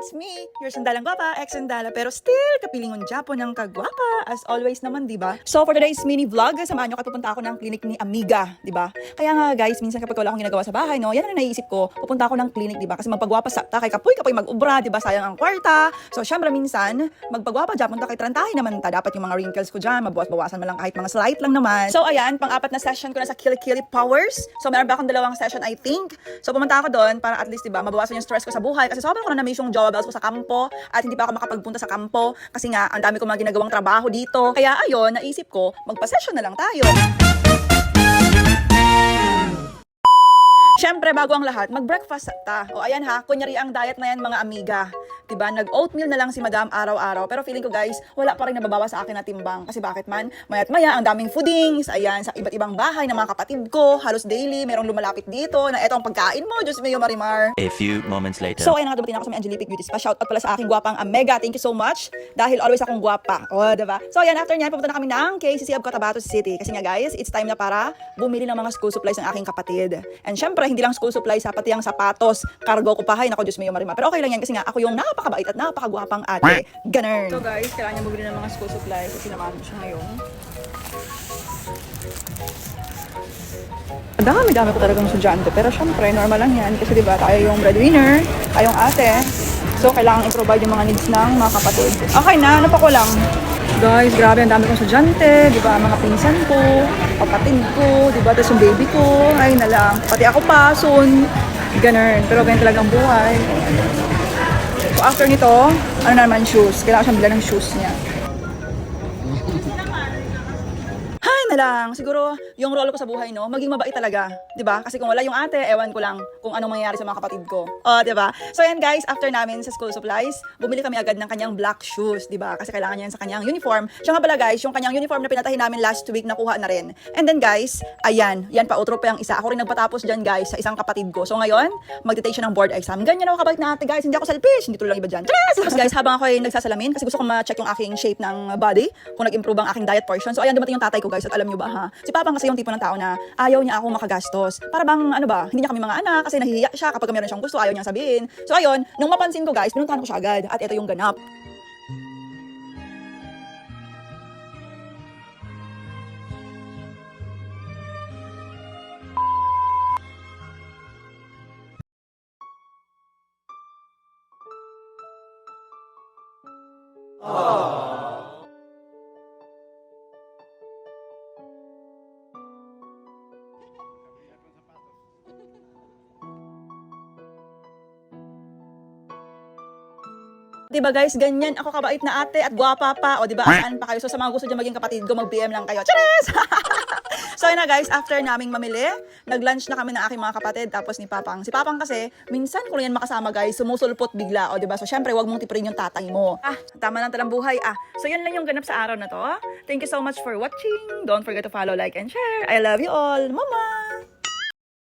it's me, your sandalang gwapa, ex-sandala, pero still kapilingon Japo ng kagwapa, as always naman, di ba? So for today's mini vlog, samahan nyo kayo, pupunta ako ng clinic ni Amiga, di ba? Kaya nga guys, minsan kapag wala akong ginagawa sa bahay, no, yan ang naiisip ko, pupunta ako ng clinic, di ba? Kasi magpagwapa sakta, kay kapoy mag-ubra, di ba? Sayang ang kwarta. So syempre minsan, magpagwapa dyan, punta kay trantahin naman ta, dapat yung mga wrinkles ko dyan, mabawas-bawasan mo lang kahit mga slight lang naman. So ayan, pang-apat na session ko na sa Kili Powers. So meron ba akong dalawang session, I think. So pumunta ako doon para at least, di ba, mabawasan yung stress ko sa buhay kasi sobrang ko na na-miss yung jowa bells ko sa kampo at hindi pa ako makapagpunta sa kampo kasi nga ang dami ko mga ginagawang trabaho dito. Kaya ayun, naisip ko, magpa-session na lang tayo. Siyempre, bago ang lahat, mag-breakfast ta. O ayan ha, kunyari ang diet na yan mga amiga. Diba? Nag-oatmeal na lang si Madam araw-araw. Pero feeling ko guys, wala pa rin nababawa sa akin na timbang. Kasi bakit man? Maya't maya, ang daming foodings. Ayan, sa iba't ibang bahay ng mga kapatid ko. Halos daily, merong lumalapit dito na eto ang pagkain mo. Diyos mio, Marimar. A few moments later. So, ayun nga, dumating ako sa may Angelique Beauty Spa. Shoutout pala sa aking gwapang Amega. Thank you so much. Dahil always akong gwapa. O, diba? So, ayan, after nyan, pupunta na kami ng KCC of Cotabato City. Kasi nga guys, it's time na para bumili ng mga school supplies ng aking kapatid. And syempre, hindi lang school supplies, pati ang sapatos, cargo ko pa. Hay, naku, Diyos mio, Marimar. Pero okay lang yan kasi nga, ako yung napakabait at napakagwapang ate. Ganun. So guys, kailangan niya bumili ng mga school supplies kasi naman siya ngayon. Dami-dami ko talagang estudyante. Pero syempre, normal lang yan. Kasi diba, tayo yung breadwinner, tayong ate. So, kailangan i-provide yung mga needs ng mga kapatid. Okay na, ano pa ko lang? Guys, grabe, ang dami kong estudyante. Diba, mga pinsan ko, kapatid ko, diba, tapos yung baby ko. Ay na lang. Pati ako pa, soon. Ganun. Pero ganyan talagang buhay. So, after nito, ano naman, shoes. Kailangan siyang bilan ng shoes niya. Na lang, siguro yung role ko sa buhay, no, maging mabait talaga, 'di ba? Kasi kung wala yung ate, ewan ko lang kung anong mangyayari sa mga kapatid ko. 'Di ba? So ayan guys, after namin sa school supplies, bumili kami agad ng kanyang black shoes, 'di ba? Kasi kailangan niya yan sa kanyang uniform. Siya nga pala guys, yung kanyang uniform na pinatahin namin last week nakuha na rin. And then guys, ayan, yan pa outro pa yung isa. Ako rin nagpatapos diyan guys sa isang kapatid ko. So ngayon, magte-take siya ng board exam. Ganyan ako kabait na ate guys, hindi ako selfish, hindi tulad lang iba diyan. Tapos guys, habang ako ay nagsasalamin kasi gusto ko ma-check yung aking shape ng body, kung nag-improve ang aking diet portion. So ayan, dumating yung tatay ko guys at alam nyo ba ha? Si Papang kasi yung tipo ng tao na ayaw niya ako makagastos. Para bang ano ba, hindi niya kami mga anak kasi nahihiya siya kapag meron siyang gusto, ayaw niya sabihin. So ayun, nung mapansin ko guys, pinuntahan ko siya agad at ito yung ganap. Diba guys, ganyan ako kabait na ate at gwapa pa. O diba, saan pa kayo? So sa mga gusto dyan maging kapatid ko, mag-PM lang kayo. Charis! So yun na guys, after naming mamili, nag-lunch na kami ng aking mga kapatid tapos ni Papang. Si Papang kasi, minsan ko na yan makasama guys, sumusulpot bigla. O diba, so syempre, wag mong tipirin yung tatay mo. Tama lang talang buhay. So yun lang yung ganap sa araw na to. Thank you so much for watching. Don't forget to follow, like, and share. I love you all. Mama!